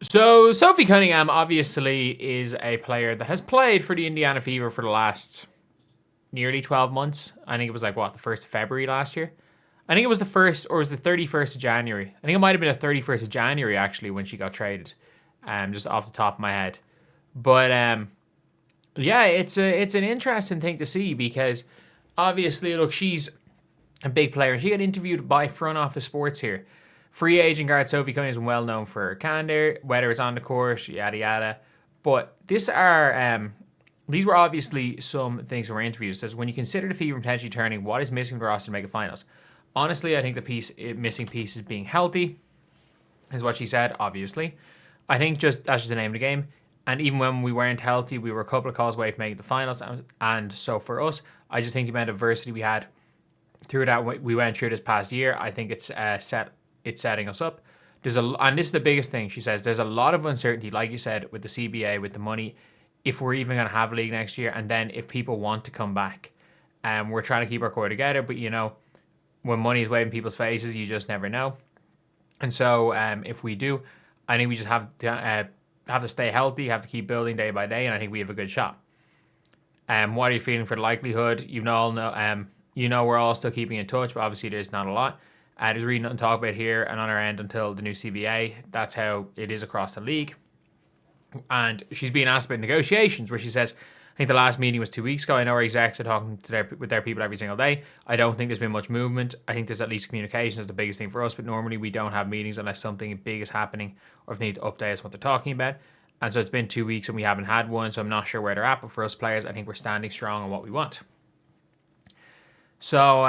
So Sophie Cunningham obviously is a player that has played for the Indiana Fever for the last nearly 12 months. I think it was like, what, the 1st of February last year? I think it was the 1st, or was the 31st of January? I think it might have been the 31st of January, actually, when she got traded, just off the top of my head. But, yeah, it's an interesting thing to see because, obviously, look, she's a big player. She got interviewed by Front Office Sports here. Free agent guard Sophie Cunningham is well known for her candor, whether it's on the court, yada yada. But these were obviously some things from her interviews. It says, when you consider the Fever potentially turning, what is missing for the roster to make a finals? Honestly, I think the missing piece is being healthy, is what she said, obviously. I think that's just the name of the game. And even when we weren't healthy, we were a couple of calls away from making the finals. And so for us, I just think the amount of adversity we had through that we went through this past year, I think it's setting us up. And this is the biggest thing, she says, there's a lot of uncertainty, like you said, with the CBA, with the money, if we're even going to have a league next year, and then if people want to come back. We're trying to keep our core together, but when money is waving people's faces, you just never know. And so if we do, I think we just have to stay healthy, have to keep building day by day, and I think we have a good shot. What are you feeling for the likelihood? We're all still keeping in touch, but obviously there's not a lot. There's really nothing to talk about here and on our end until the new CBA. That's how it is across the league. And she's being asked about negotiations, where she says, I think the last meeting was 2 weeks ago. I know our execs are talking with their people every single day. I don't think there's been much movement. I think there's at least communication is the biggest thing for us, but normally we don't have meetings unless something big is happening or if they need to update us what they're talking about. And so it's been 2 weeks and we haven't had one, so I'm not sure where they're at. But for us players, I think we're standing strong on what we want. So,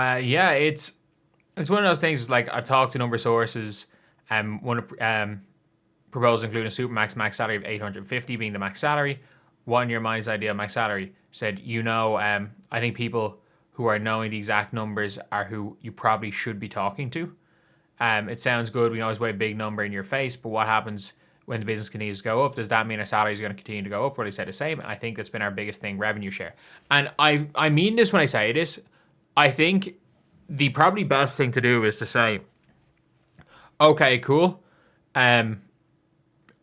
it's one of those things, like I've talked to a number of sources, proposals including a Supermax max salary of $850 being the max salary. What in your mind is ideal max salary? Said, I think people who are knowing the exact numbers are who you probably should be talking to. It sounds good. We can always weigh a big number in your face, but what happens when the business continues to go up? Does that mean our salary is going to continue to go up? Or they say the same? And I think that's been our biggest thing, revenue share. And I mean this when I say this. I think the probably best thing to do is to say, okay, cool. We're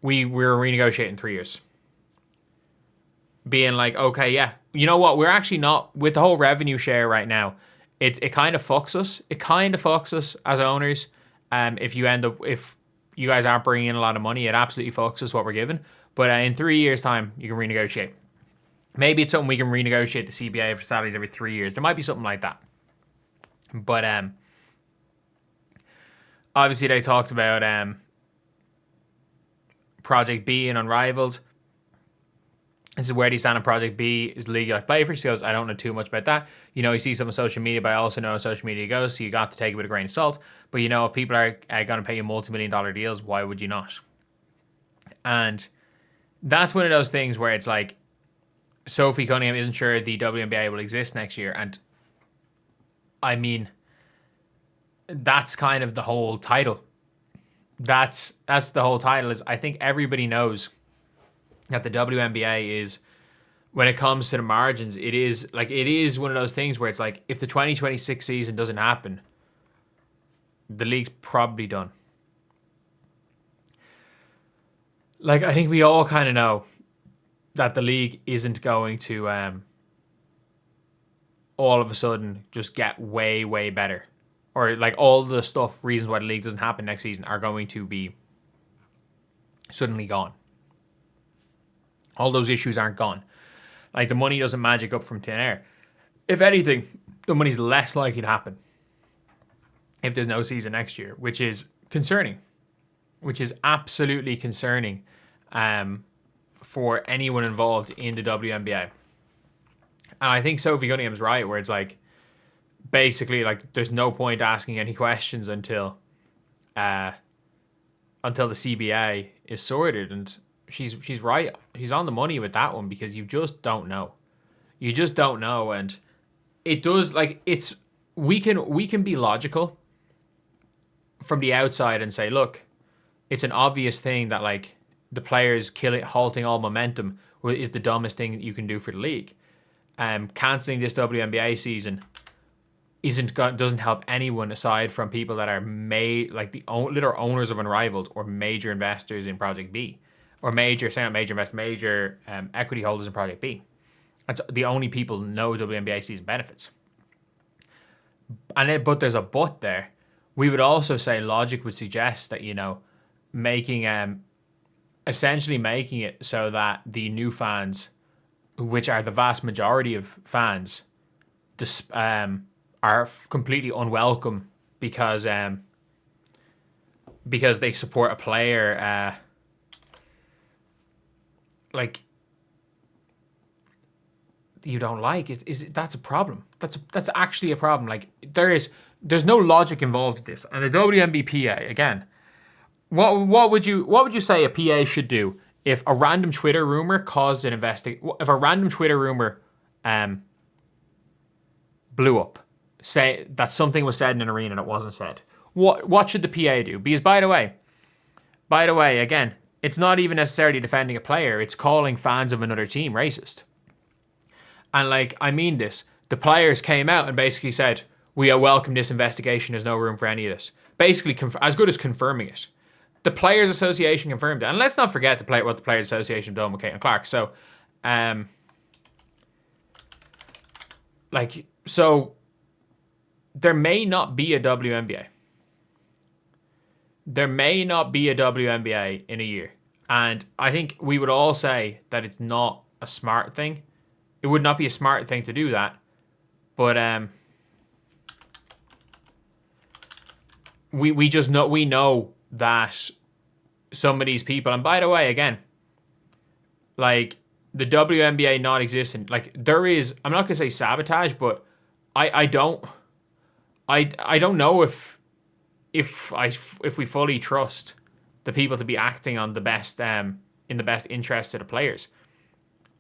renegotiating 3 years. Being like, okay, yeah, you know what? We're actually not with the whole revenue share right now. It kind of fucks us. It kind of fucks us as owners. If you guys aren't bringing in a lot of money, it absolutely fucks us what we're given. But in 3 years' time, you can renegotiate. Maybe it's something we can renegotiate the CBA for salaries every 3 years. There might be something like that. But obviously they talked about Project B and Unrivaled. This is where they stand on Project B. Is the league I play for? She goes, I don't know too much about that. You see some on social media, but I also know how social media goes, so you got to take it with a grain of salt. But if people are going to pay you multi-million-dollar deals, why would you not? And that's one of those things where it's like, Sophie Cunningham isn't sure the WNBA will exist next year. And I mean, that's kind of the whole title. That's the whole title. Is I think everybody knows that the WNBA is, when it comes to the margins, it is one of those things where it's like, if the 2026 season doesn't happen, the league's probably done. Like, I think we all kind of know that the league isn't going to all of a sudden just get way, way better. Or like all the reasons why the league doesn't happen next season are going to be suddenly gone. All those issues aren't gone. Like, the money doesn't magic up from thin air. If anything, the money's less likely to happen if there's no season next year, which is concerning. Which is absolutely concerning for anyone involved in the WNBA. And I think Sophie Cunningham's right, where it's like, basically, like, there's no point asking any questions until the CBA is sorted. And she's right. She's on the money with that one, because you just don't know. You just don't know. And it does, like, we can be logical from the outside and say, look, it's an obvious thing that, like, the players halting all momentum is the dumbest thing you can do for the league. Cancelling this WNBA season doesn't help anyone aside from people that are the literal owners of Unrivaled or major investors in Project B. or major, say not major invest, major equity holders in Project B. That's the only people who know WNBA season benefits. But there's a but there. We would also say logic would suggest that, making essentially making it so that the new fans, which are the vast majority of fans, are completely unwelcome because they support a player like you don't like it. That's a problem. That's actually a problem. Like there's no logic involved with this. And the WNBPA again, what would you say a PA should do if a random Twitter rumor caused an investigation? If a random Twitter rumor blew up, say that something was said in an arena and it wasn't said, what should the PA do? Because by the way, again, it's not even necessarily defending a player. It's calling fans of another team racist. And I mean this. The players came out and basically said, we welcome this investigation. There's no room for any of this. Basically, as good as confirming it. The Players Association confirmed it. And let's not forget what the Players Association done with Caitlin Clark. So, so there may not be a WNBA. There may not be a WNBA in a year. And I think we would all say that it's not a smart thing. It would not be a smart thing to do that. But we know that some of these people, and by the way, again, the WNBA not existing, there is, I'm not gonna say sabotage, but I don't know if we fully trust the people to be acting on the best in the best interest of the players.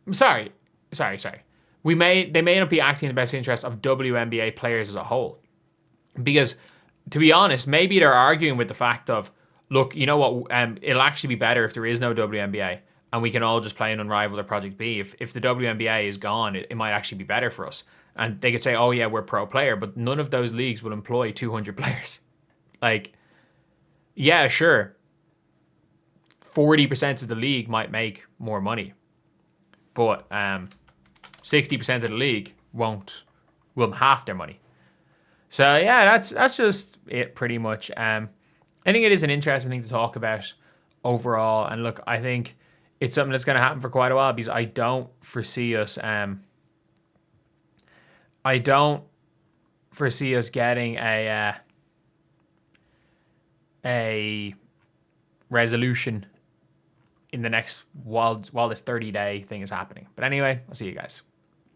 I'm sorry. They may not be acting in the best interest of WNBA players as a whole. Because, to be honest, maybe they're arguing with the fact of, look, you know what, it'll actually be better if there is no WNBA and we can all just play an Unrivaled or Project B. If the WNBA is gone, it might actually be better for us. And they could say, oh yeah, we're pro player, but none of those leagues will employ 200 players. Yeah, sure, 40% of the league might make more money, but 60% of the league will half their money. So yeah, that's just it pretty much. I think it is an interesting thing to talk about overall. And look, I think it's something that's going to happen for quite a while because I don't foresee us getting a resolution in the next while this 30-day thing is happening. But anyway, I'll see you guys.